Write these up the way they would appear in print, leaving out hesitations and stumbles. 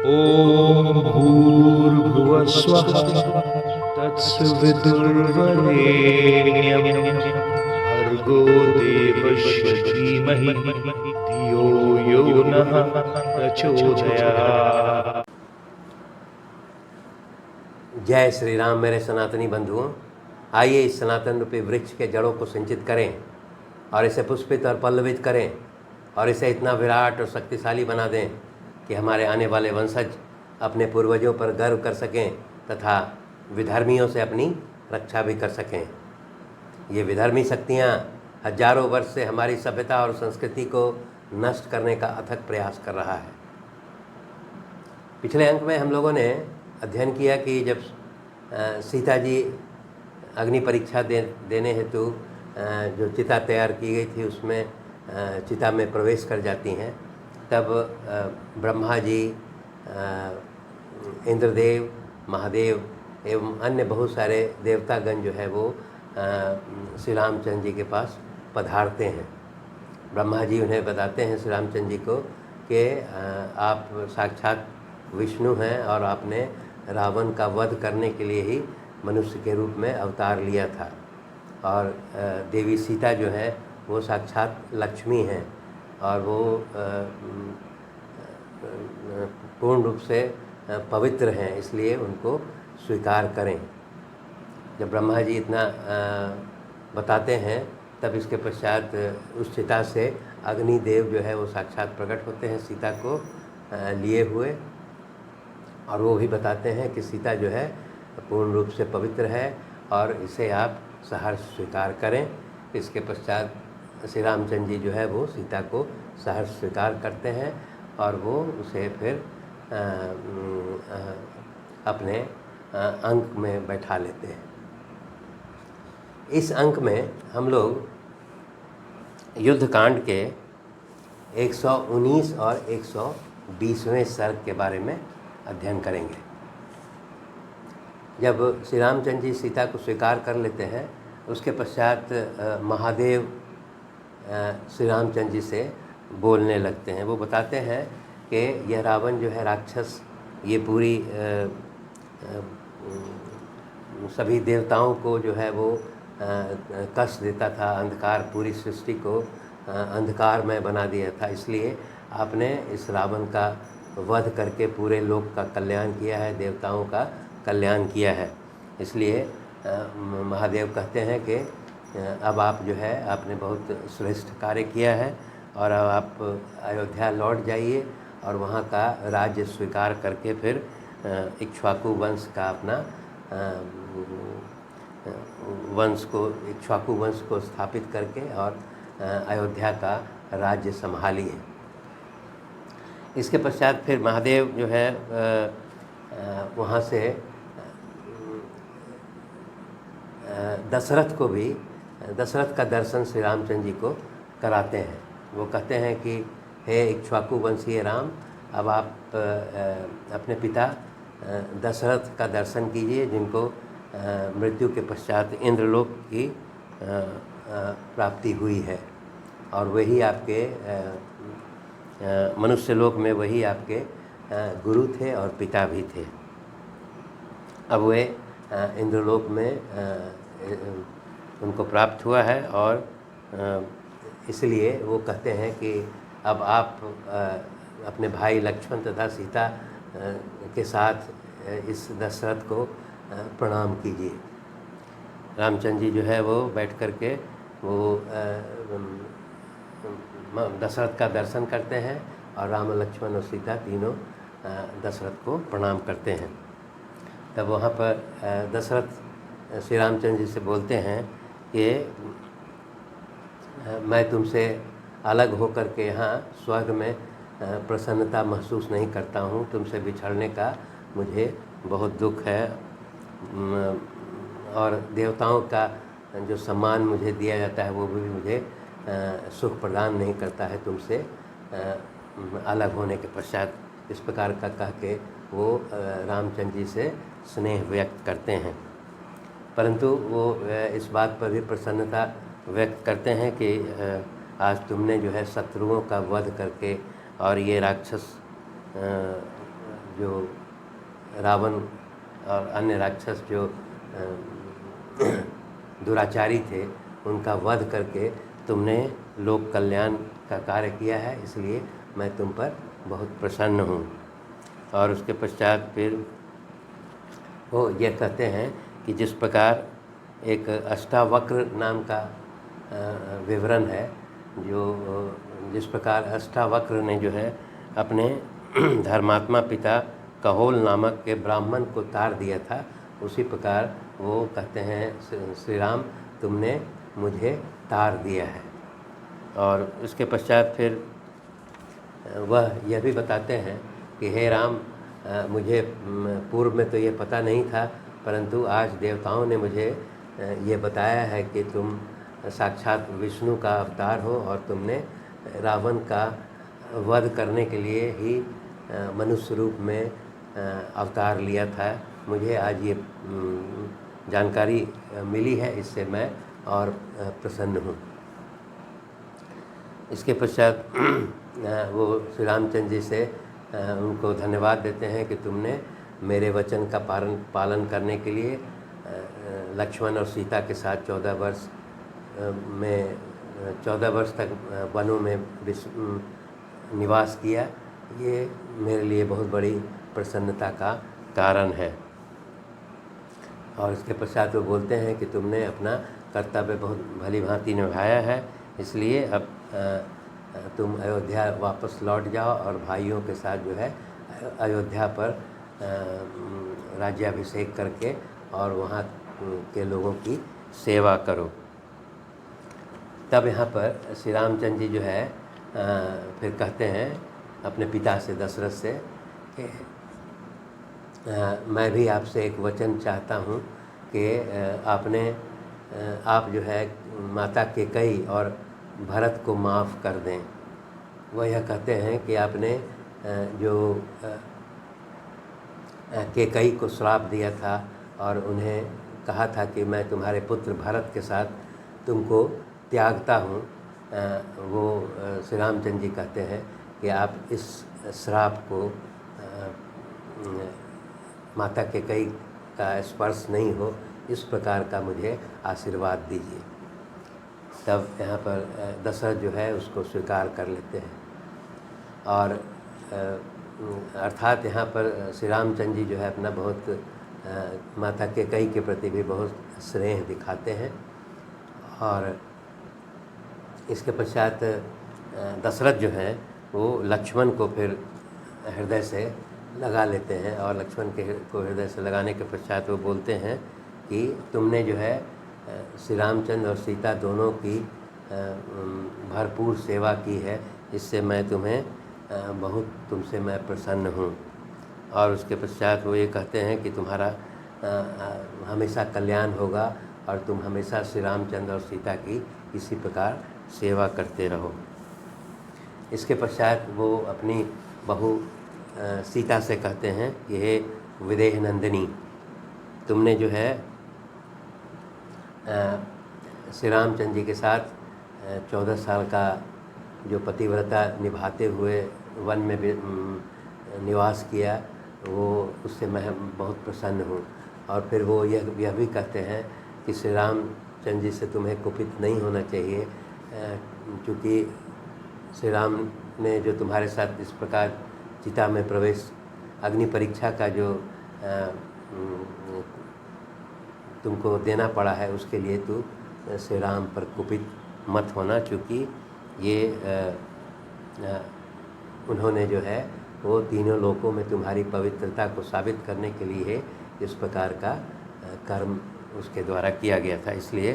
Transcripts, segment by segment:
ॐ भूर्भुवः स्वः तत्सवितुर्वरेण्यं भर्गो देवस्य धीमहि धियो यो नः प्रचोदयात्। जय श्री राम मेरे सनातनी बंधुओं। आइए इस सनातन रूपी वृक्ष के जड़ों को सिंचित करें और इसे पुष्पित और पल्लवित करें और इसे इतना विराट और शक्तिशाली बना दें कि हमारे आने वाले वंशज अपने पूर्वजों पर गर्व कर सकें तथा विधर्मियों से अपनी रक्षा भी कर सकें। ये विधर्मी शक्तियाँ हजारों वर्ष से हमारी सभ्यता और संस्कृति को नष्ट करने का अथक प्रयास कर रहा है। पिछले अंक में हम लोगों ने अध्ययन किया कि जब सीता जी अग्नि परीक्षा देने हेतु जो चिता तैयार की गई थी उसमें चिता में प्रवेश कर जाती हैं, तब ब्रह्मा जी, इंद्रदेव, महादेव एवं अन्य बहुत सारे देवतागण जो है वो श्री रामचंद्र जी के पास पधारते हैं। ब्रह्मा जी उन्हें बताते हैं श्री रामचंद्र जी को कि आप साक्षात विष्णु हैं और आपने रावण का वध करने के लिए ही मनुष्य के रूप में अवतार लिया था, और देवी सीता जो है वो साक्षात लक्ष्मी हैं और वो पूर्ण रूप से पवित्र हैं, इसलिए उनको स्वीकार करें। जब ब्रह्मा जी इतना बताते हैं तब इसके पश्चात उस चिता से अग्निदेव जो है वो साक्षात प्रकट होते हैं सीता को लिए हुए, और वो भी बताते हैं कि सीता जो है पूर्ण रूप से पवित्र है और इसे आप सहर्ष स्वीकार करें। इसके पश्चात श्री रामचंद्र जी जो है वो सीता को सहर्ष स्वीकार करते हैं और वो उसे फिर अपने अंक में बैठा लेते हैं। इस अंक में हम लोग युद्धकांड के 119 और 120वें सर्ग के बारे में अध्ययन करेंगे। जब श्री रामचंद्र जी सीता को स्वीकार कर लेते हैं उसके पश्चात महादेव श्री रामचंद्र जी से बोलने लगते हैं। वो बताते हैं कि यह रावण जो है राक्षस, ये पूरी सभी देवताओं को जो है वो कष्ट देता था, अंधकार, पूरी सृष्टि को अंधकार में बना दिया था, इसलिए आपने इस रावण का वध करके पूरे लोक का कल्याण किया है, देवताओं का कल्याण किया है। इसलिए महादेव कहते हैं कि अब आप जो है आपने बहुत श्रेष्ठ कार्य किया है और अब आप अयोध्या लौट जाइए और वहाँ का राज्य स्वीकार करके फिर इक्ष्वाकु वंश का अपना इक्ष्वाकु वंश को स्थापित करके और अयोध्या का राज्य संभालिए। इसके पश्चात फिर महादेव जो है वहाँ से दशरथ का दर्शन श्री रामचंद्र जी को कराते हैं। वो कहते हैं कि हे इक्ष्वाकु वंशीय राम, अब आप अपने पिता दशरथ का दर्शन कीजिए, जिनको मृत्यु के पश्चात इंद्रलोक की प्राप्ति हुई है, और वही आपके मनुष्य लोक में वही आपके गुरु थे और पिता भी थे। अब वे इंद्रलोक में उनको प्राप्त हुआ है और इसलिए वो कहते हैं कि अब आप अपने भाई लक्ष्मण तथा सीता के साथ इस दशरथ को प्रणाम कीजिए। रामचंद्र जी जो है वो बैठ कर के वो दशरथ का दर्शन करते हैं और राम, लक्ष्मण और सीता तीनों दशरथ को प्रणाम करते हैं। तब वहाँ पर दशरथ श्री रामचंद्र जी से बोलते हैं कि मैं तुमसे अलग होकर के यहाँ स्वर्ग में प्रसन्नता महसूस नहीं करता हूँ, तुमसे बिछड़ने का मुझे बहुत दुख है, और देवताओं का जो सम्मान मुझे दिया जाता है वो भी मुझे सुख प्रदान नहीं करता है तुमसे अलग होने के पश्चात। इस प्रकार का कह के वो रामचंद्र जी से स्नेह व्यक्त करते हैं, परंतु वो इस बात पर भी प्रसन्नता व्यक्त करते हैं कि आज तुमने जो है शत्रुओं का वध करके और ये राक्षस जो रावण और अन्य राक्षस जो दुराचारी थे उनका वध करके तुमने लोक कल्याण का कार्य किया है, इसलिए मैं तुम पर बहुत प्रसन्न हूँ। और उसके पश्चात फिर वो ये कहते हैं कि जिस प्रकार एक अष्टावक्र नाम का विवरण है, जो जिस प्रकार अष्टावक्र ने जो है अपने धर्मात्मा पिता कहोल नामक के ब्राह्मण को तार दिया था, उसी प्रकार वो कहते हैं श्री राम तुमने मुझे तार दिया है। और उसके पश्चात फिर वह यह भी बताते हैं कि हे राम, मुझे पूर्व में तो ये पता नहीं था, परंतु आज देवताओं ने मुझे ये बताया है कि तुम साक्षात विष्णु का अवतार हो और तुमने रावण का वध करने के लिए ही मनुष्य रूप में अवतार लिया था। मुझे आज ये जानकारी मिली है, इससे मैं और प्रसन्न हूँ। इसके पश्चात वो श्री रामचंद्र जी से उनको धन्यवाद देते हैं कि तुमने मेरे वचन का पालन करने के लिए लक्ष्मण और सीता के साथ 14 वर्ष तक वनों में निवास किया। ये मेरे लिए बहुत बड़ी प्रसन्नता का कारण है। और इसके पश्चात वो बोलते हैं कि तुमने अपना कर्तव्य बहुत भली भांति निभाया है, इसलिए अब तुम अयोध्या वापस लौट जाओ और भाइयों के साथ जो है अयोध्या पर राज्याभिषेक करके और वहाँ के लोगों की सेवा करो। तब यहाँ पर श्री रामचंद्र जी जो है फिर कहते हैं अपने पिता से दशरथ से कि मैं भी आपसे एक वचन चाहता हूँ कि आप जो है माता कैकेयी और भरत को माफ़ कर दें। वह यह कहते हैं कि आपने जो कैकेयी को श्राप दिया था और उन्हें कहा था कि मैं तुम्हारे पुत्र भरत के साथ तुमको त्यागता हूँ, वो श्री रामचंद्र जी कहते हैं कि आप इस श्राप को माता कैकेयी का स्पर्श नहीं हो, इस प्रकार का मुझे आशीर्वाद दीजिए। तब यहाँ पर दशरथ जो है उसको स्वीकार कर लेते हैं। और अर्थात यहाँ पर श्री रामचंद्र जी जो है अपना बहुत माता कैकेयी के प्रति भी बहुत स्नेह दिखाते हैं। और इसके पश्चात दशरथ जो है वो लक्ष्मण को फिर हृदय से लगा लेते हैं। और लक्ष्मण को हृदय से लगाने के पश्चात वो बोलते हैं कि तुमने जो है श्री रामचंद्र और सीता दोनों की भरपूर सेवा की है, इससे मैं तुम्हें तुमसे मैं प्रसन्न हूँ। और उसके पश्चात वो ये कहते हैं कि तुम्हारा हमेशा कल्याण होगा और तुम हमेशा श्री रामचंद्र और सीता की इसी प्रकार सेवा करते रहो। इसके पश्चात वो अपनी बहू सीता से कहते हैं कि हे विदेह नंदिनी, तुमने जो है श्री रामचंद्र जी के साथ 14 साल का जो पतिव्रता निभाते हुए वन में भी निवास किया, वो उससे मैं बहुत प्रसन्न हूँ। और फिर वो यह भी कहते हैं कि श्री रामचंद्र जी से तुम्हें कुपित नहीं होना चाहिए, क्योंकि श्री राम ने जो तुम्हारे साथ इस प्रकार चिता में प्रवेश अग्नि परीक्षा का जो तुमको देना पड़ा है, उसके लिए तू श्री राम पर कुपित मत होना, क्योंकि ये उन्होंने जो है वो तीनों लोकों में तुम्हारी पवित्रता को साबित करने के लिए इस प्रकार का कर्म उसके द्वारा किया गया था। इसलिए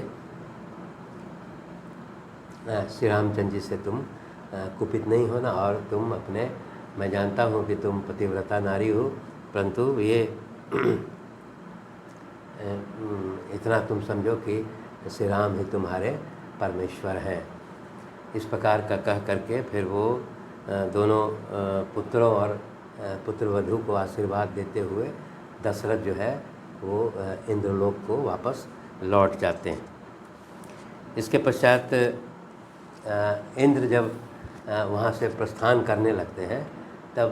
श्री रामचंद्र जी से तुम कुपित नहीं होना। और तुम अपने, मैं जानता हूँ कि तुम पतिव्रता नारी हो, परंतु ये इतना तुम समझो कि श्री राम ही तुम्हारे परमेश्वर हैं। इस प्रकार का कह करके फिर वो दोनों पुत्रों और पुत्रवधू को आशीर्वाद देते हुए दशरथ जो है वो इंद्रलोक को वापस लौट जाते हैं। इसके पश्चात इंद्र जब वहाँ से प्रस्थान करने लगते हैं तब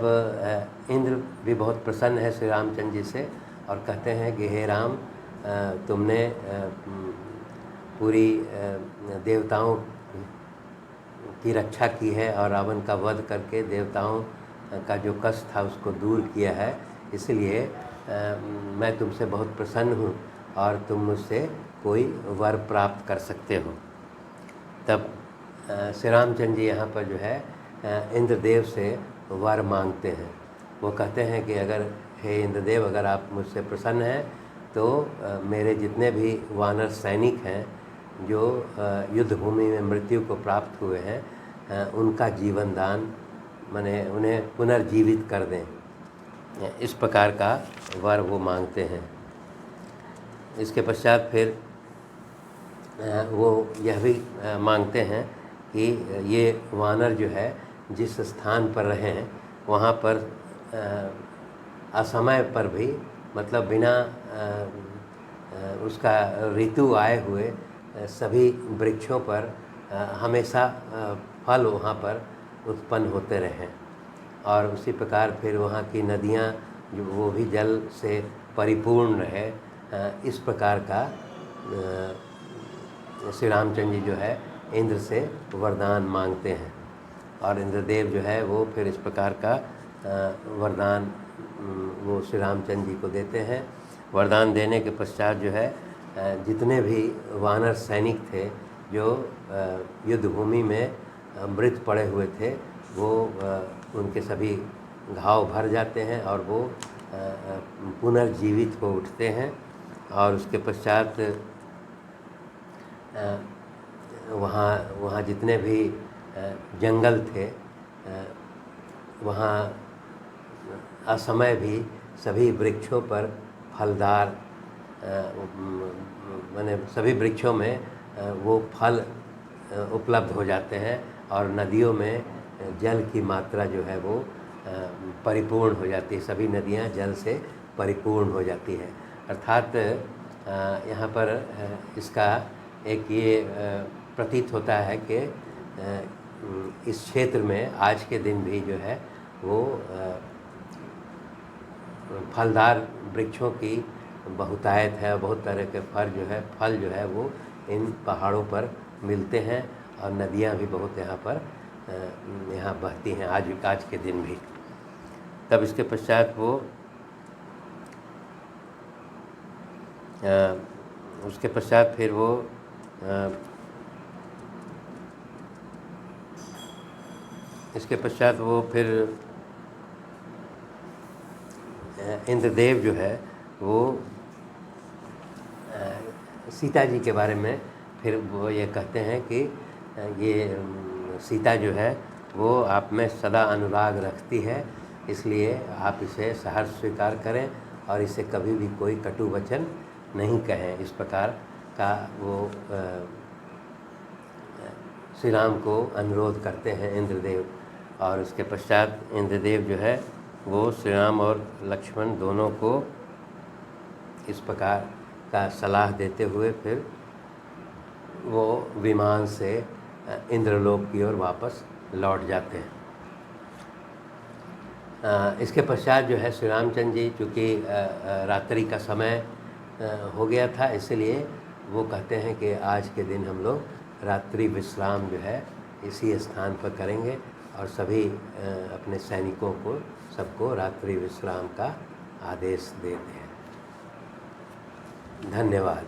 इंद्र भी बहुत प्रसन्न है श्री रामचंद्र जी से और कहते हैं कि हे राम, तुमने पूरी देवताओं की रक्षा की है और रावण का वध करके देवताओं का जो कष्ट था उसको दूर किया है, इसलिए मैं तुमसे बहुत प्रसन्न हूँ और तुम मुझसे कोई वर प्राप्त कर सकते हो। तब श्री रामचंद्र जी यहाँ पर जो है इंद्रदेव से वर मांगते हैं। वो कहते हैं कि अगर हे इंद्रदेव, अगर आप मुझसे प्रसन्न हैं तो मेरे जितने भी वानर सैनिक हैं जो युद्ध भूमि में मृत्यु को प्राप्त हुए हैं, उनका जीवन दान, माने उन्हें पुनर्जीवित कर दें। इस प्रकार का वर वो मांगते हैं। इसके पश्चात फिर वो यह भी मांगते हैं कि ये वानर जो है जिस स्थान पर रहे हैं वहाँ पर असमय पर भी, मतलब बिना उसका ऋतु आए हुए सभी वृक्षों पर हमेशा फल वहाँ पर उत्पन्न होते रहें, और उसी प्रकार फिर वहाँ की नदियाँ जो वो भी जल से परिपूर्ण रहे। इस प्रकार का श्री रामचंद्र जी जो है इंद्र से वरदान मांगते हैं, और इंद्रदेव जो है वो फिर इस प्रकार का वरदान वो श्री रामचंद्र जी को देते हैं। वरदान देने के पश्चात जो है जितने भी वानर सैनिक थे जो युद्ध भूमि में मृत पड़े हुए थे, वो उनके सभी घाव भर जाते हैं और वो पुनर्जीवित हो उठते हैं। और उसके पश्चात वहाँ जितने भी जंगल थे, वहाँ असमय भी सभी वृक्षों पर फलदार, माने सभी वृक्षों में वो फल उपलब्ध हो जाते हैं, और नदियों में जल की मात्रा जो है वो परिपूर्ण हो जाती है। सभी नदियाँ जल से परिपूर्ण हो जाती है। अर्थात यहाँ पर इसका एक ये प्रतीत होता है कि इस क्षेत्र में आज के दिन भी जो है वो फलदार वृक्षों की बहुतायत है। बहुत तरह के फल जो है वो इन पहाड़ों पर मिलते हैं, और नदियाँ भी बहुत यहाँ पर यहाँ बहती हैं आज के दिन भी। तब इसके पश्चात वो उसके पश्चात फिर वो इसके पश्चात वो फिर इंद्रदेव जो है वो सीता जी के बारे में फिर वो ये कहते हैं कि ये सीता जो है वो आप में सदा अनुराग रखती है, इसलिए आप इसे सहर्ष स्वीकार करें और इसे कभी भी कोई कटु वचन नहीं कहें। इस प्रकार का वो श्री राम को अनुरोध करते हैं इंद्रदेव। और उसके पश्चात इंद्रदेव जो है वो श्री राम और लक्ष्मण दोनों को इस प्रकार का सलाह देते हुए फिर वो विमान से इंद्रलोक की ओर वापस लौट जाते हैं। इसके पश्चात जो है श्री रामचंद्र जी, चूँकि रात्रि का समय हो गया था, इसलिए वो कहते हैं कि आज के दिन हम लोग रात्रि विश्राम जो है इसी स्थान पर करेंगे, और सभी अपने सैनिकों को सबको रात्रि विश्राम का आदेश देते हैं। धन्यवाद।